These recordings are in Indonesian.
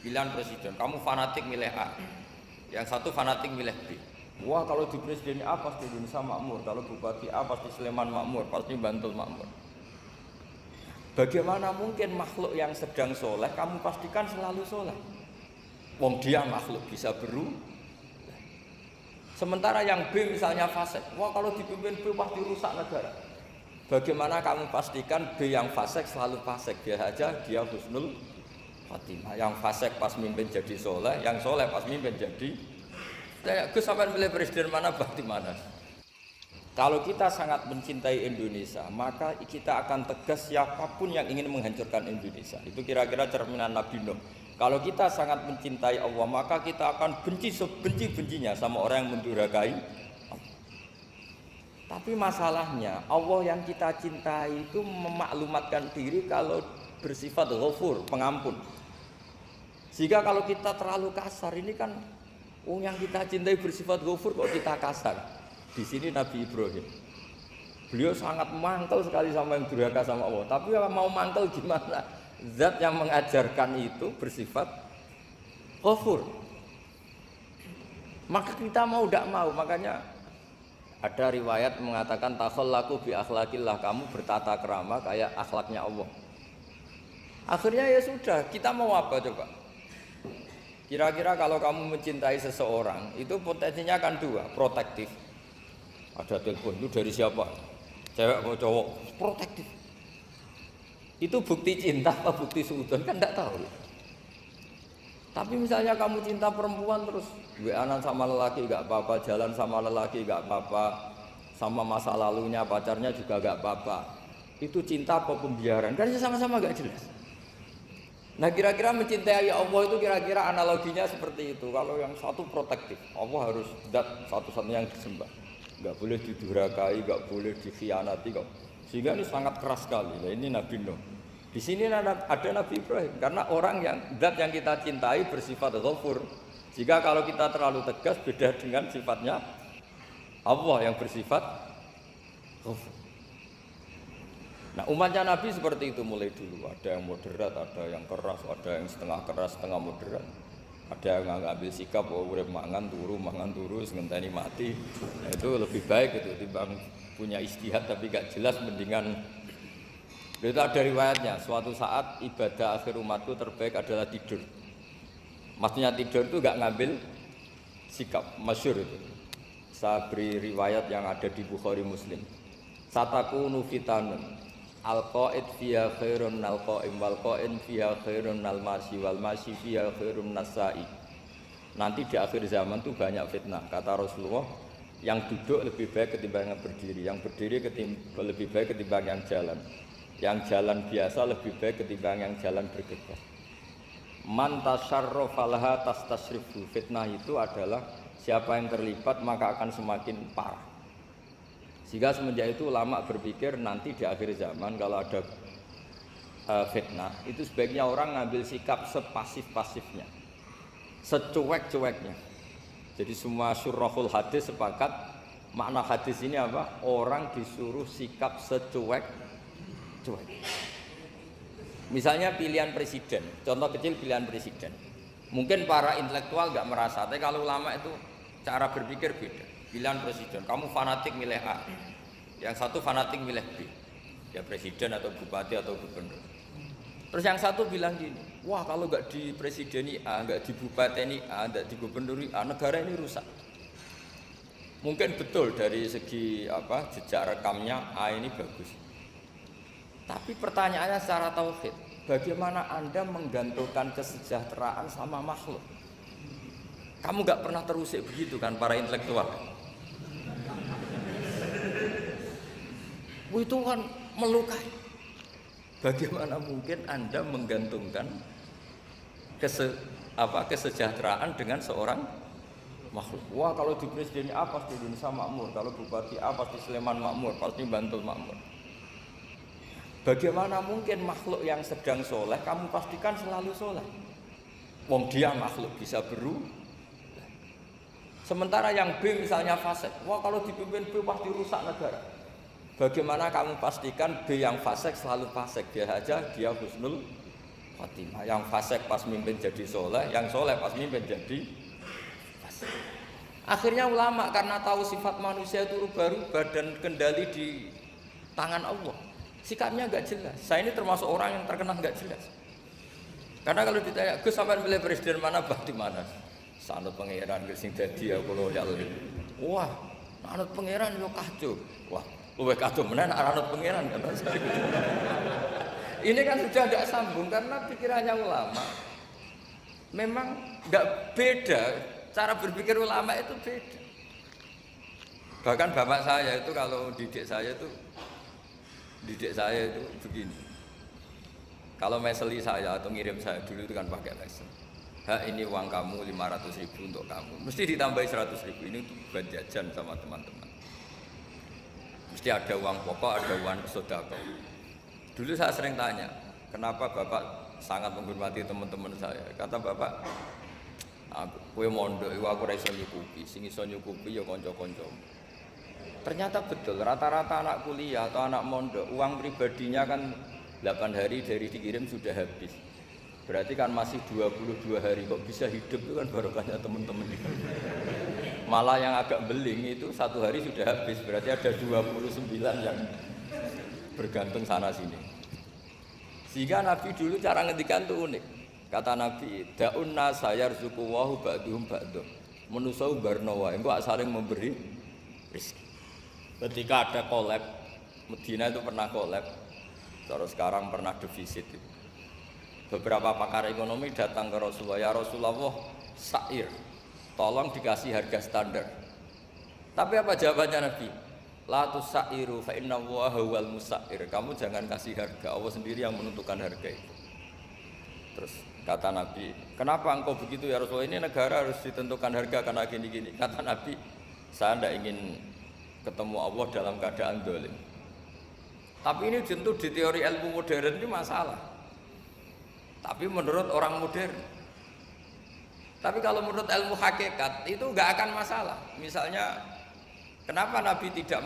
pilihan presiden, kamu fanatik milih A, yang satu fanatik milih B. Wah kalau di presiden A pasti Indonesia makmur, kalau bupati A pasti Sleman makmur, pasti Bantul makmur. Bagaimana mungkin makhluk yang sedang soleh kamu pastikan selalu soleh? Wong dia makhluk bisa berubah. Sementara yang B misalnya fasik, wah kalau dipimpin B pasti rusak negara. Bagaimana kamu pastikan B yang fasik selalu fasik? Dia aja dia husnul khotimah. Yang fasik pas mimpin jadi soleh, yang soleh pas mimpin jadi. Gus sampai pilih presiden mana bakti mana? Kalau kita sangat mencintai Indonesia, maka kita akan tegas siapapun yang ingin menghancurkan Indonesia. Itu kira-kira cerminan Nabi Nuh. Kalau kita sangat mencintai Allah, maka kita akan benci sebenci-bencinya sama orang yang mendurhakai. Tapi masalahnya Allah yang kita cintai itu memaklumatkan diri kalau bersifat ghafur, pengampun. Sehingga kalau kita terlalu kasar ini kan yang kita cintai bersifat ghafur kok kita kasar. Di sini Nabi Ibrahim. Beliau sangat mangkel sekali sama yang durhaka sama Allah. Tapi mau mangkel gimana? Zat yang mengajarkan itu bersifat ghafur. Maka kita mau tidak mau, makanya ada riwayat mengatakan takhallaku bi akhlaqillah, kamu bertata krama kayak akhlaknya Allah. Akhirnya ya sudah, kita mau apa coba? Kira-kira kalau kamu mencintai seseorang itu potensinya akan dua, protektif. Ada telepon itu dari siapa? Cewek atau cowok? Protektif. Itu bukti cinta apa bukti suudon kan tidak tahu. Tapi misalnya kamu cinta perempuan terus WA-an sama lelaki nggak apa-apa, jalan sama lelaki nggak apa-apa, sama masa lalunya pacarnya juga nggak apa-apa. Itu cinta apa pembiaran? Kan sama-sama nggak jelas. Nah kira-kira mencintai Allah itu kira-kira analoginya seperti itu. Kalau yang satu protektif, Allah harus zat satu-satunya yang disembah, nggak boleh didurhakai, nggak boleh dikhianati, sehingga ini sangat keras sekali. Nah, ini Nabi Nuh. Di sini ada Nabi Ibrahim, karena orang yang zat yang kita cintai bersifat ghafur. Jika kalau kita terlalu tegas beda dengan sifatnya Allah yang bersifat ghafur. Nah umatnya Nabi seperti itu mulai dulu. Ada yang moderat, ada yang keras, ada yang setengah keras, setengah moderat. Ada yang ngambil sikap, urip mangan turu, ngenteni mati. Nah, itu lebih baik itu timbang punya istihad tapi gak jelas, mendingan. Itu ada riwayatnya. Suatu saat ibadah akhir umatku terbaik adalah tidur. Maksudnya tidur itu gak ngambil sikap, masyhur itu. Saya beri riwayat yang ada di Bukhari Muslim. Satakunu fitanun. Al-qaid fiha khairun nal qaim wal qaim fiha khairun nal masyi wal masyi fiha khairun nasai. Nanti di akhir zaman itu banyak fitnah, kata Rasulullah. Yang duduk lebih baik ketimbang yang berdiri, yang berdiri lebih baik ketimbang yang jalan, yang jalan biasa lebih baik ketimbang yang jalan bergegas. Man tasyarrafa laha tastasrifu. Fitnah itu adalah siapa yang terlibat maka akan semakin parah. Sehingga semenjak itu ulama berpikir nanti di akhir zaman kalau ada fitnah itu sebaiknya orang ngambil sikap sepasif-pasifnya, secuek-cueknya. Jadi semua syurahul hadis sepakat makna hadis ini apa? Orang disuruh sikap secuek-cuek. Misalnya pilihan presiden, contoh kecil pilihan presiden. Mungkin para intelektual nggak merasa, tapi kalau ulama itu cara berpikir beda. Pilihan presiden, kamu fanatik milih A, yang satu fanatik milih B, ya presiden atau bupati atau gubernur. Terus yang satu bilang gini, wah kalau nggak di presideni A, nggak di bupateni A, nggak di gubernuri A, negara ini rusak. Mungkin betul dari segi jejak rekamnya A ini bagus. Tapi pertanyaannya secara tauhid, bagaimana Anda menggantungkan kesejahteraan sama makhluk? Kamu nggak pernah terusik begitu kan para intelektual? Itu kan melukai. Bagaimana mungkin Anda menggantungkan kesejahteraan dengan seorang makhluk? Wah kalau di presiden A pasti Indonesia makmur, kalau bupati A pasti Sleman makmur, pasti Bantul makmur. Bagaimana mungkin makhluk yang sedang soleh kamu pastikan selalu soleh? Wong dia makhluk bisa berubah. Sementara yang B misalnya fasik, wah kalau dipimpin B pasti rusak negara. Bagaimana kamu pastikan B yang fasik selalu fasik? Dia aja dia husnul khotimah. Yang fasik pas mimpin jadi soleh, yang soleh pas mimpin jadi fasik. Akhirnya ulama karena tahu sifat manusia itu rubah-rubah dan kendali di tangan Allah, sikapnya nggak jelas. Saya ini termasuk orang yang terkenal nggak jelas. Karena kalau ditanya, Gus sampai pilih presiden mana, bakti mana? Sanut pangeran sing dadi aku loyal. Wah, anut pangeran yo kacau. Wah, luwih kacau menan anut pangeran kan. Ini kan sudah tidak sambung karena pikirannya ulama. Memang nggak beda, cara berpikir ulama itu beda. Bahkan bapak saya itu kalau didik saya itu begini. Kalau meseli saya atau ngirim saya dulu itu kan pakai mesel. Ini uang kamu 500.000 untuk kamu. Mesti ditambahi 100.000 ini untuk buat jajan sama teman-teman. Mesti ada uang pokok, ada uang sedekah. Dulu saya sering tanya, kenapa bapak sangat menghormati teman-teman saya? Kata bapak, kowe mondok iku aku ora iso nyukupi, sing iso nyukupi ya kanca-kanca. Ternyata betul, rata-rata anak kuliah atau anak mondok uang pribadinya kan 8 hari dari dikirim sudah habis. Berarti kan masih 22 hari, kok bisa hidup itu kan barokahnya teman-teman. Malah yang agak beling itu 1 hari sudah habis, berarti ada 29 yang bergantung sana sini. Sehingga Nabi dulu cara ngendikan tuh unik. Kata Nabi, da'un nasa yarzuqu wahu ba'duhum ba'duh. Manusa barno wae, engko saling memberi rezeki. Ketika ada kolab, Medina itu pernah kolab. Terus sekarang pernah defisit. Beberapa pakar ekonomi datang ke Rasulullah, ya Rasulullah, sa'ir, tolong dikasih harga standar. Tapi apa jawabannya Nabi? La tusairu fa inna Allaha huwal musair. Kamu jangan kasih harga, Allah sendiri yang menentukan harga itu. Terus kata Nabi, kenapa engkau begitu ya Rasulullah? Ini negara harus ditentukan harga karena gini-gini. Kata Nabi, saya tidak ingin ketemu Allah dalam keadaan dolim. Tapi ini tentu di teori ilmu modern ini masalah. Tapi menurut orang modern. Tapi kalau menurut ilmu hakikat itu nggak akan masalah. Misalnya, kenapa Nabi tidak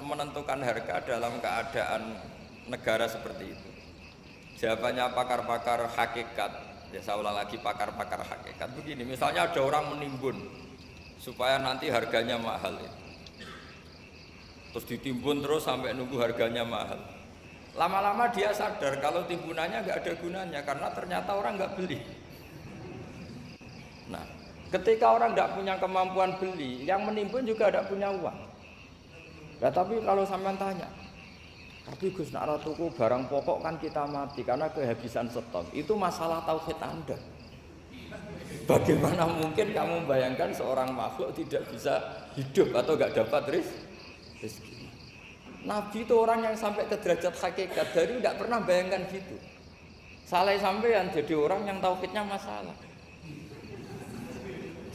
menentukan harga dalam keadaan negara seperti itu? Jawabannya pakar-pakar hakikat. Ya saya ulang lagi, pakar-pakar hakikat begini. Misalnya ada orang menimbun supaya nanti harganya mahal. Terus ditimbun terus sampai nunggu harganya mahal. Lama-lama dia sadar kalau timbunannya nggak ada gunanya karena ternyata orang nggak beli. Nah, ketika orang nggak punya kemampuan beli, yang menimbun juga tidak punya uang. Nah, tapi kalau sampean tanya, tapi Gus nak tuku barang pokok kan kita mati karena kehabisan stok. Itu masalah tauhid Anda. Bagaimana mungkin kamu bayangkan seorang makhluk tidak bisa hidup atau nggak dapat rezeki? Nabi itu orang yang sampai ke derajat hakikat, dari tidak pernah bayangkan gitu. Saleh sampean jadi orang yang tauhidnya masalah.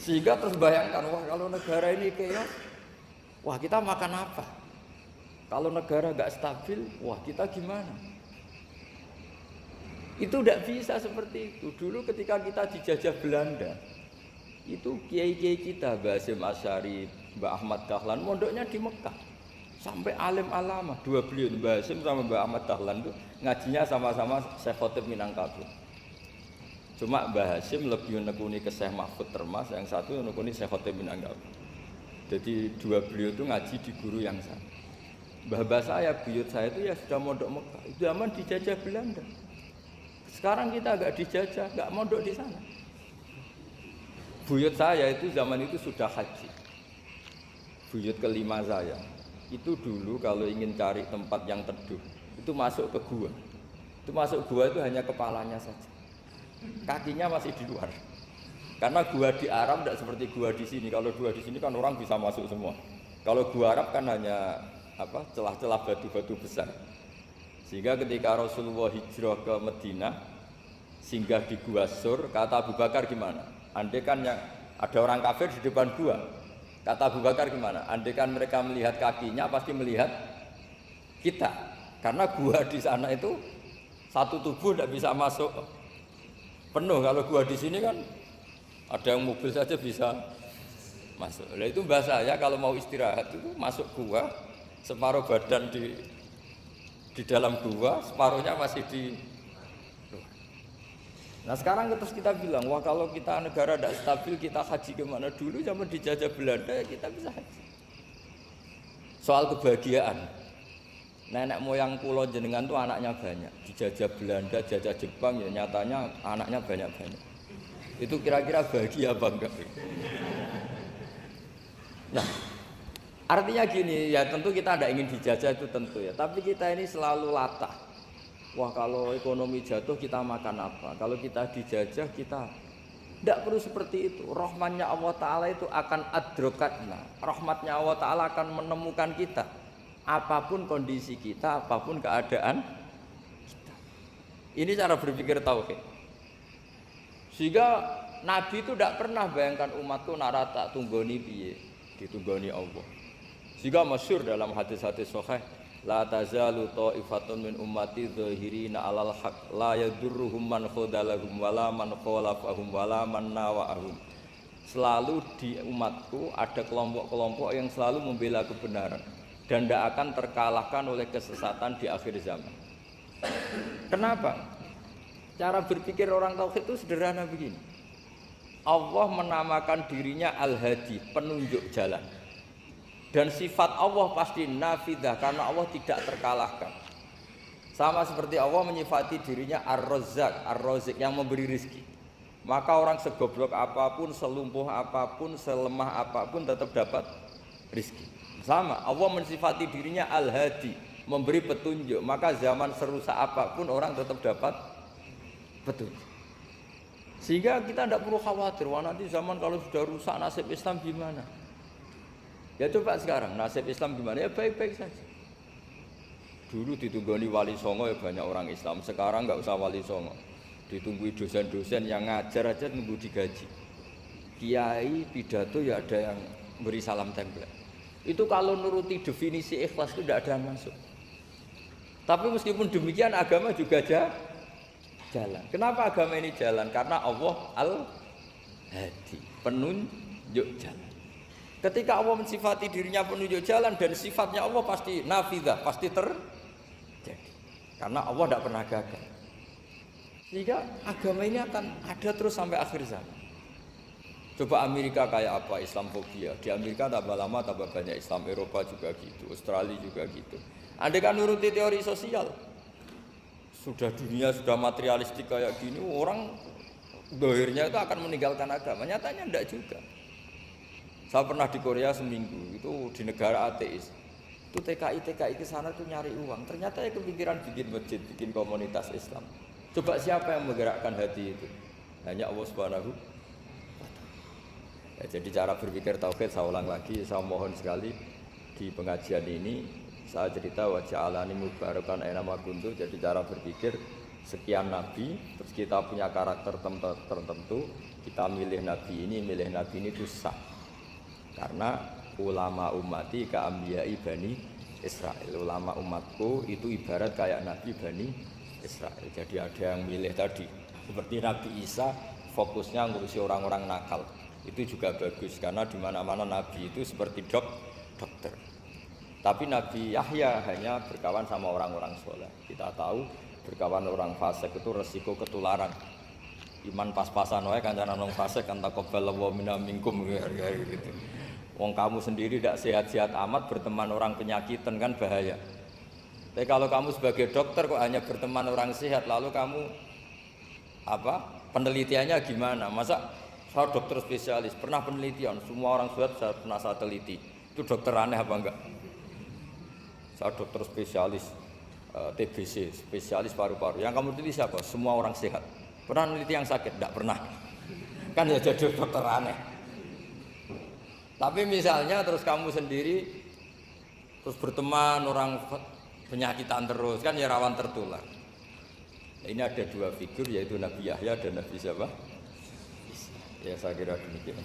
Sehingga terus bayangkan, wah kalau negara ini keos, wah kita makan apa? Kalau negara nggak stabil, wah kita gimana? Itu tidak bisa seperti itu. Dulu ketika kita dijajah Belanda, itu kiai-kiai kita, Mbah Hasyim Asy'ari, Mbah Ahmad Dahlan, mondoknya di Mekah. Sampai alim alama, dua beliau, Mbah Hasyim sama Mbah Ahmad Dahlan itu ngajinya sama-sama Syekh Khotib Minangkabau. Cuma Mbah Hasyim lebih menekuni ke Syekh Mahfud Termas, yang satu menekuni Syekh Khotib Minangkabau. Jadi dua beliau itu ngaji di guru yang sama. Mbah saya, buyut saya itu ya sudah mondok Mekah. Itu zaman dijajah Belanda. Sekarang kita agak dijajah, nggak mondok di sana. Buyut saya itu zaman itu sudah haji. Buyut kelima saya. Itu dulu kalau ingin cari tempat yang teduh, itu masuk ke gua. Itu masuk gua itu hanya kepalanya saja. Kakinya masih di luar. Karena gua di Arab tidak seperti gua di sini. Kalau gua di sini kan orang bisa masuk semua. Kalau gua Arab kan hanya celah-celah batu-batu besar. Sehingga ketika Rasulullah hijrah ke Madinah, singgah di Gua Sur, kata Abu Bakar gimana? Andai kan yang ada orang kafir di depan gua, kata Abu Bakar gimana? Andai kan mereka melihat kakinya, pasti melihat kita. Karena gua di sana itu satu tubuh tidak bisa masuk penuh. Kalau gua di sini kan ada yang mobil saja bisa masuk. Nah itu bahasa saya kalau mau istirahat itu masuk gua, separuh badan di dalam gua, separuhnya masih di luar. Nah sekarang terus kita bilang, wah kalau kita negara tidak stabil, kita haji kemana dulu zaman dijajah Belanda ya kita bisa haji. Soal kebahagiaan, nenek moyang pulau jenengan tuh anaknya banyak, dijajah Belanda, jajah Jepang ya nyatanya anaknya banyak-banyak. Itu kira-kira bahagia apa enggak? Nah, artinya gini ya tentu kita tidak ingin dijajah itu tentu ya, tapi kita ini selalu latah. Wah kalau ekonomi jatuh kita makan apa? Kalau kita dijajah kita tidak perlu seperti itu. Rahmatnya Allah Ta'ala itu akan adrokatna. Rahmatnya Allah Ta'ala akan menemukan kita. Apapun kondisi kita, apapun keadaan kita. Ini cara berpikir tauhid. Sehingga Nabi itu tidak pernah bayangkan umatku narata tunggoni piye, ditunggoni Allah. Sehingga masyhur dalam hadis-hadis sahih, la tazalu ta'ifatun min ummati dzahirina 'alal haq la yadurruhum man khadalahum wala man khalafahum wala man nawa'ahum. Selalu di umatku ada kelompok-kelompok yang selalu membela kebenaran dan tidak akan terkalahkan oleh kesesatan di akhir zaman. Kenapa? Cara berpikir orang tauhid itu sederhana begini. Allah menamakan dirinya Al-Hadi, penunjuk jalan. Dan sifat Allah pasti nafidah karena Allah tidak terkalahkan. Sama seperti Allah menyifati dirinya Ar-Razzaq, Ar-Razik yang memberi rizki. Maka orang segoblok apapun, selumpuh apapun, selemah apapun tetap dapat rizki. Sama, Allah mensifati dirinya Al-Hadi, memberi petunjuk. Maka zaman serusak apapun orang tetap dapat petunjuk. Sehingga kita tidak perlu khawatir, wah nanti zaman kalau sudah rusak nasib Islam gimana? Ya coba sekarang nasib Islam gimana? Ya baik-baik saja. Dulu ditunggoni wali songo ya banyak orang Islam. Sekarang nggak usah wali songo, ditunggui dosen-dosen yang ngajar aja nunggu digaji. Kiai pidato ya ada yang beri salam tempel. Itu kalau nuruti definisi ikhlas itu tidak ada yang masuk. Tapi meskipun demikian agama juga jalan. Kenapa agama ini jalan? Karena Allah Al-Hadi, penunjuk jalan. Ketika Allah mensifati dirinya penunjuk jalan dan sifatnya Allah pasti nafidah, pasti terjadi. Karena Allah tidak pernah gagal. Sehingga agama ini akan ada terus sampai akhir zaman. Coba Amerika kayak apa Islamofobia? Di Amerika tambah lama tambah banyak Islam, Eropa juga gitu, Australia juga gitu. Andai kan nuruti teori sosial, sudah dunia sudah materialistik kayak gini, orang dohirnya itu akan meninggalkan agama. Nyatanya tidak juga. Saya pernah di Korea seminggu, itu di negara ateis. Itu TKI ke sana tuh nyari uang. Ternyata ya kepikiran bikin masjid, bikin komunitas Islam. Coba siapa yang menggerakkan hati itu? Hanya Allah Subhanahu wa Ta'ala. Ya, jadi cara berpikir tauhid saya ulang lagi, saya mohon sekali di pengajian ini saya cerita wajah alani mubarakan aina ma kuntu. Jadi cara berpikir sekian nabi, terus kita punya karakter tertentu, kita milih nabi ini itu sah. Karena ulama ummati ka'ambiyai Bani Israel. Ulama umatku itu ibarat kayak Nabi Bani Israel. Jadi ada yang milih tadi seperti Nabi Isa fokusnya ngurusi orang-orang nakal. Itu juga bagus karena di mana-mana Nabi itu seperti dokter. Tapi Nabi Yahya hanya berkawan sama orang-orang soleh. Kita tahu berkawan orang fasik itu resiko ketularan. Iman pas-pasan wae kancanan wong fasik kan taqabbalallahu minna minkum gitu. Wong kamu sendiri tidak sehat-sehat amat berteman orang penyakitan kan bahaya. Tapi kalau kamu sebagai dokter kok hanya berteman orang sehat, lalu kamu penelitiannya gimana? Masa saya dokter spesialis pernah penelitian, semua orang sehat saya pernah saya teliti. Itu dokter aneh apa enggak? Saya dokter spesialis TBC, spesialis paru-paru. Yang kamu teliti siapa? Semua orang sehat. Pernah meneliti yang sakit? Tidak pernah. Kan ya jadi dokter aneh. Tapi misalnya terus kamu sendiri terus berteman orang penyakitan terus kan ya rawan tertular. Ini ada dua figur yaitu Nabi Yahya dan Nabi siapa? Ya saya kira demikian.